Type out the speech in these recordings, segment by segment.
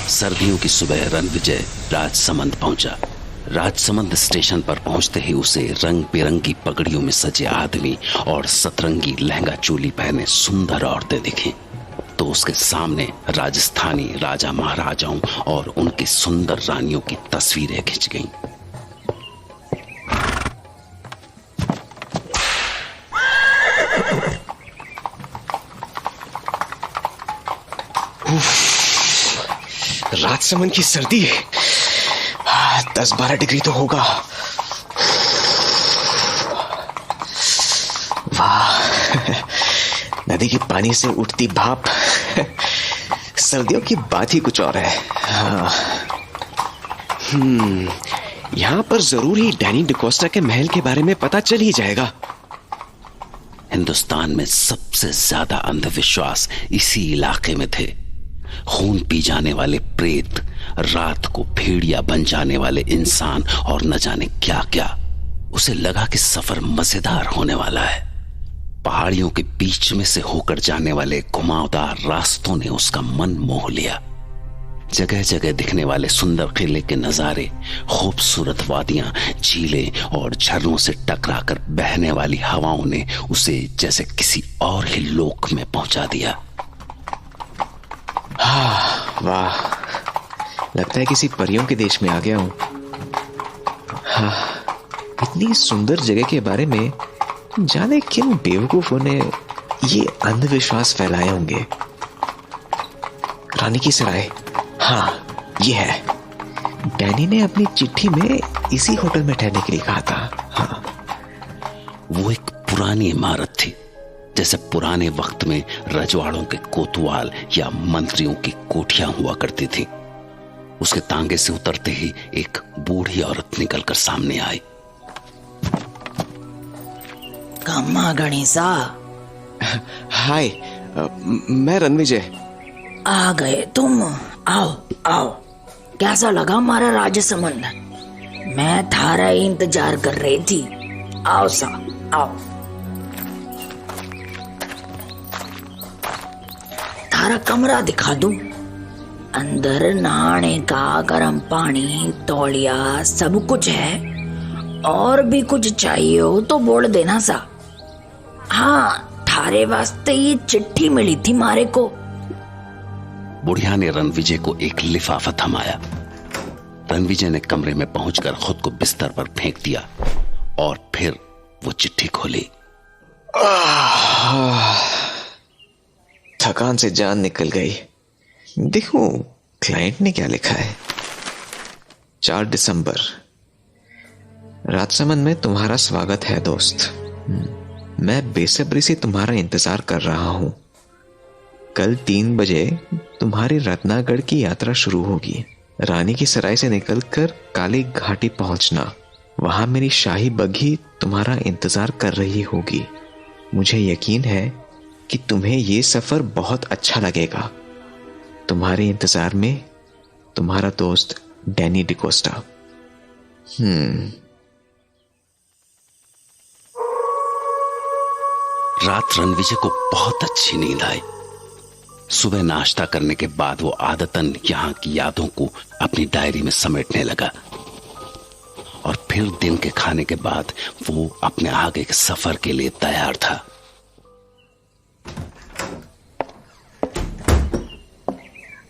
सर्दियों की सुबह रणविजय राजसमंद पहुंचा। राजसमंद स्टेशन पर पहुंचते ही उसे रंग बिरंगी पगड़ियों में सजे आदमी और सतरंगी लहंगा चोली पहने सुंदर औरतें दिखी। तो उसके सामने राजस्थानी राजा महाराजाओं और उनकी सुंदर रानियों की तस्वीरें खिंच गईं। राजसमंद की सर्दी 10-12 डिग्री तो होगा। वाह, नदी के पानी से उठती भाप सर्दियों की बात ही कुछ और है। यहाँ पर जरूर ही डैनी डिकोस्टा के महल के बारे में पता चल ही जाएगा। हिंदुस्तान में सबसे ज्यादा अंधविश्वास इसी इलाके में थे। खून पी जाने वाले प्रेत, रात को भेड़िया बन जाने वाले इंसान और न जाने क्या क्या। उसे लगा कि सफर मजेदार होने वाला है। पहाड़ियों के बीच में से होकर जाने वाले घुमावदार रास्तों ने उसका मन मोह लिया। जगह जगह दिखने वाले सुंदर किले के नजारे, खूबसूरत वादियां, झीलें और झरनों से टकराकर बहने वाली हवाओं ने उसे जैसे किसी और ही लोक में पहुंचा दिया। वाह, लगता है किसी परियों के देश में आ गया हूं। इतनी सुंदर जगह के बारे में जाने किन बेवकूफों ने ये अंधविश्वास फैलाए होंगे। रानी की सराय, हाँ ये है। डैनी ने अपनी चिट्ठी में इसी होटल में ठहरने के लिए कहा था। हाँ, वो एक पुरानी इमारत थी, जैसे पुराने वक्त में रजवाड़ों के कोतवाल या मंत्रियों की कोठियां हुआ करती थी। उसके तांगे से उतरते ही एक बूढ़ी औरत निकलकर सामने आई। कम्मा गणेशा। हाय, मैं रणविजय। आ गए तुम? आओ आओ। कैसा लगा हमारा राजसमंद? मैं थारा इंतजार कर रही थी। आओ सा, आओ। थारा कमरा दिखा दूं? अंदर नहाने का गर्म पानी, तौलिया, सब कुछ है। और भी कुछ चाहिए हो तो बोल देना सा। हाँ, थारे वास्ते ये चिट्ठी मिली थी मारे को। बुढ़िया ने रणविजय को एक लिफाफा थमाया। रणविजय ने कमरे में पहुंचकर खुद को बिस्तर पर फेंक दिया और फिर वो चिट्ठी खोली। थकान से जान निकल गई। देखूं क्लाइंट ने क्या लिखा है। 4 दिसंबर। राजसमंद में तुम्हारा स्वागत है दोस्त। मैं बेसब्री से तुम्हारा इंतजार कर रहा हूं। कल 3 बजे तुम्हारी रत्नागढ़ की यात्रा शुरू होगी। रानी की सराय से निकलकर काली घाटी पहुंचना। वहां मेरी शाही बग्घी तुम्हारा इंतजार कर रही होगी। मुझे यकीन है कि तुम्हें ये सफर बहुत अच्छा लगेगा। तुम्हारे इंतजार में तुम्हारा दोस्त डैनी डिकोस्टा। रात रणविजय को बहुत अच्छी नींद आई। सुबह नाश्ता करने के बाद वो आदतन यहाँ की यादों को अपनी डायरी में समेटने लगा और फिर दिन के खाने के बाद वो अपने आगे के सफर के लिए तैयार था।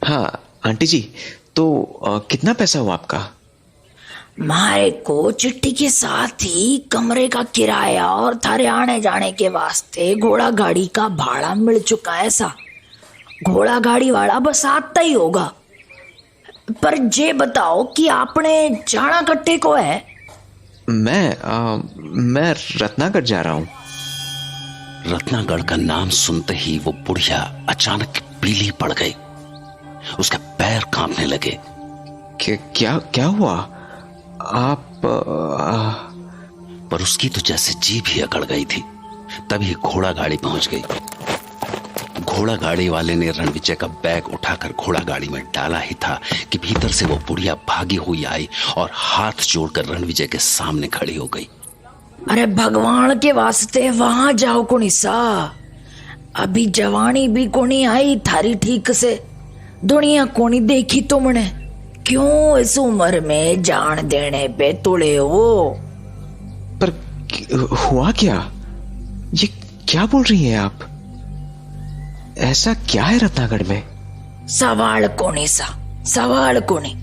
हाँ आंटी जी, तो कितना पैसा हुआ आपका? मारे को चिट्ठी के साथ ही कमरे का किराया और थारे आने जाने के वास्ते घोड़ा गाड़ी का भाड़ा मिल चुका है सा। घोड़ा गाड़ी वाला बस आता ही होगा। पर जे बताओ कि आपने जाना कट्टे को है? मैं रत्नागढ़ जा रहा हूं। रत्नागढ़ का नाम सुनते ही वो बुढ़िया अचानक पीली पड़ गई। उसके पैर कांपने लगे। क्या हुआ? आप पर उसकी तो जैसे जीभ ही अकड़ गई थी। तभी घोड़ा गाड़ी पहुंच गई। घोड़ा गाड़ी वाले ने रणविजय का बैग उठाकर घोड़ा गाड़ी में डाला ही था कि भीतर से वो बुढ़िया भागी हुई आई और हाथ जोड़कर रणविजय के सामने खड़ी हो गई। अरे भगवान के वास्ते वहां जाओ कुनिसा। अभी जवानी भी कोनी आई थारी ठीक से। दुनिया कोनी देखी तुमने, क्यों इस उम्र में जान देने पे तुले हो? पर हुआ क्या? ये क्या बोल रही हैं आप? ऐसा क्या है रत्नागढ़ में? सवाल कोनी।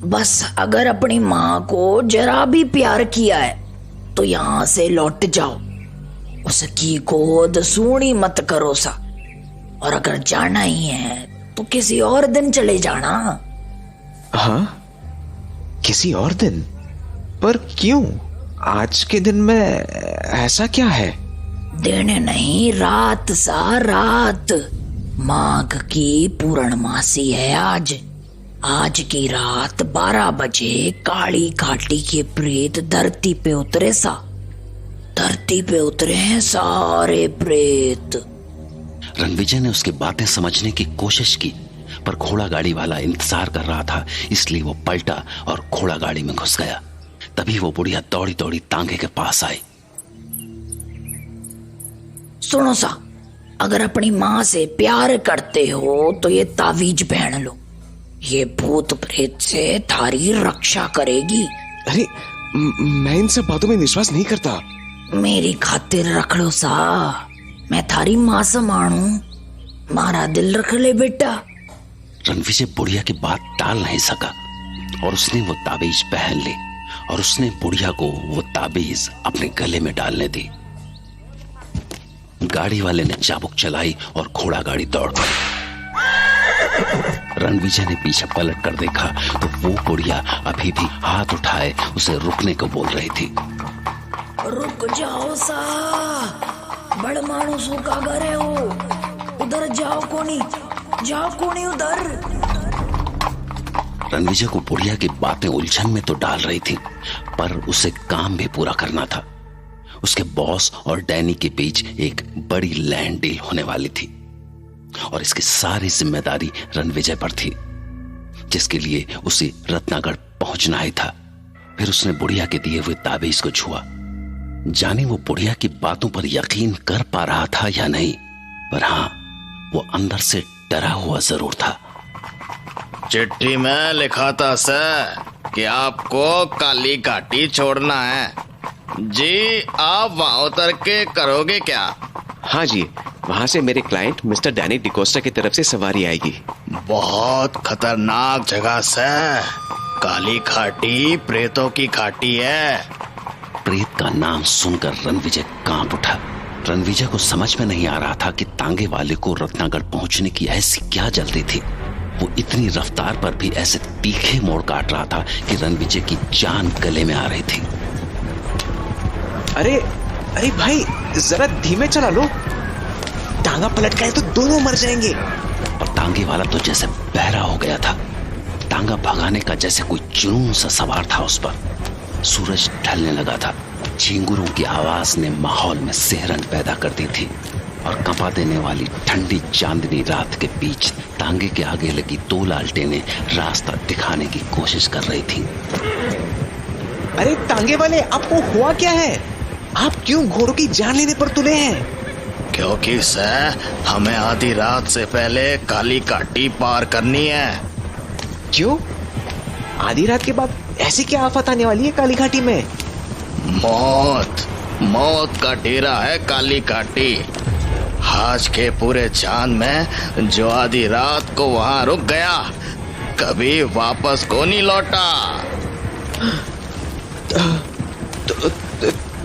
बस अगर अपनी माँ को जरा भी प्यार किया है तो यहाँ से लौट जाओ, उसकी गोद सूनी मत करो सा। और अगर जाना ही है तो किसी और दिन चले जाना। हाँ, किसी और दिन? पर क्यों? आज के दिन में ऐसा क्या है? दिन नहीं, रात सा, रात। माघ की पूर्णमासी है आज की रात 12 बजे काली घाटी के प्रेत धरती पे उतरे हैं सारे प्रेत। रणविजय ने उसकी बातें समझने की कोशिश की, पर घोड़ा गाड़ी वाला इंतजार कर रहा था, इसलिए वो पलटा और घोड़ा गाड़ी में घुस गया। तभी वो बुढ़िया दौड़ी दौड़ी तांगे के पास आई। सुनो सा, अगर अपनी माँ से प्यार करते हो तो ये तावीज पहन लो, ये भूत प्रेत से थारी रक्षा करेगी। अरे मैं इन सब बातों में विश्वास नहीं करता। मेरी खातिर रख लो सा, मैं थारी माँ समान हूँ, मारा दिल रख ले बेटा। रणविजय बुढ़िया की बात टाल नहीं सका और उसने वो ताबीज पहन ली और उसने बुढ़िया को वो ताबीज अपने गले में डालने दी। गाड़ी वाले ने चाबुक चलाई और घोड़ा गाड़ी दौड़ गई। रणविजय ने पीछे पलट कर देखा तो वो बुढ़िया अभी भी हाथ उठाए उसे रुकने को बोल रही थी। रुक जाओ सा, बड़ मानुसों का घर है वो, उधर जाओ कोनी उधर। रणविजय को बुढ़िया की बातें उलझन में तो डाल रही थी, पर उसे काम भी पूरा करना था। उसके बॉस और डैनी के बीच एक बड़ी लैंड डील होने वाली थी और इसकी सारी जिम्मेदारी रणविजय पर थी, जिसके लिए उसे रत्नागढ़ पहुंचना ही था। फिर उसने बुढ़िया के दिए हुए ताबीज को छुआ। जाने वो बुढ़िया की बातों पर यकीन कर पा रहा था या नहीं, पर हाँ, वो अंदर से डरा हुआ जरूर था। चिट्ठी में लिखा था सर कि आपको काली घाटी छोड़ना है जी। आप वहां उतर के करोगे क्या? हाँ जी, वहाँ से मेरे क्लाइंट मिस्टर डैनी डिकोस्टा की तरफ से सवारी आएगी। बहुत खतरनाक जगह से, काली घाटी प्रेतों की घाटी है। प्रेत का नाम सुनकर रणविजय कांप उठा। रणविजय को समझ में नहीं आ रहा था कि तांगे वाले को रत्नागढ़ पहुंचने की ऐसी क्या जल्दी थी। वो इतनी रफ्तार पर भी ऐसे तीखे मोड़ काट रहा था कि रणविजय की जान गले में आ रही थी। अरे भाई, जरा धीमे चला लो, टांगा पलट गए तो दोनों मर जाएंगे। और तांगे वाला तो जैसे बहरा हो गया था। तांगा भगाने का जैसे कोई जुनून सा सवार था उस पर। सूरज ढलने लगा था। झिंगुरों की आवाज ने माहौल में सिहरन पैदा कर दी थी और कंपा देने वाली ठंडी चांदनी रात के बीच तांगे के आगे लगी 2 लालटेनें रास्ता दिखाने की कोशिश कर रही थी। अरे तांगे वाले, आपको हुआ क्या है? आप क्यों घोड़ों की जान लेने पर तुले हैं? क्योंकि सर, हमें आधी रात से पहले काली घाटी पार करनी है। क्यों? आधी रात के बाद ऐसी क्या आफत आने वाली है काली घाटी में? मौत का डेरा है काली घाटी। आज के पूरे चांद में जो आधी रात को वहां रुक गया, कभी वापस को नहीं लौटा।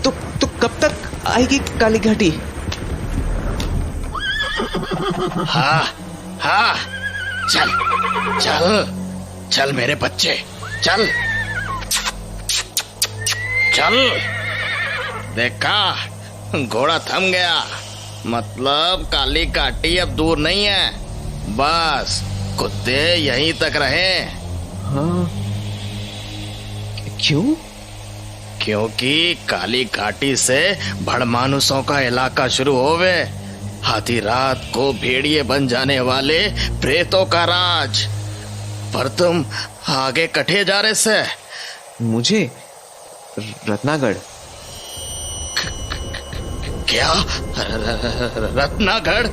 तो कब तक आएगी काली घाटी? हाँ, चल मेरे बच्चे, चल। देखा, घोड़ा थम गया, मतलब काली घाटी अब दूर नहीं है। बस कुत्ते यहीं तक रहे। हाँ, क्यों? क्योंकि काली घाटी से भड़मानुसों का इलाका शुरू होवे। आधी रात को भेड़िए बन जाने वाले प्रेतों का राज। पर तुम आगे कटे जा रहे से। मुझे रत्नागढ़। क्या? रत्नागढ़?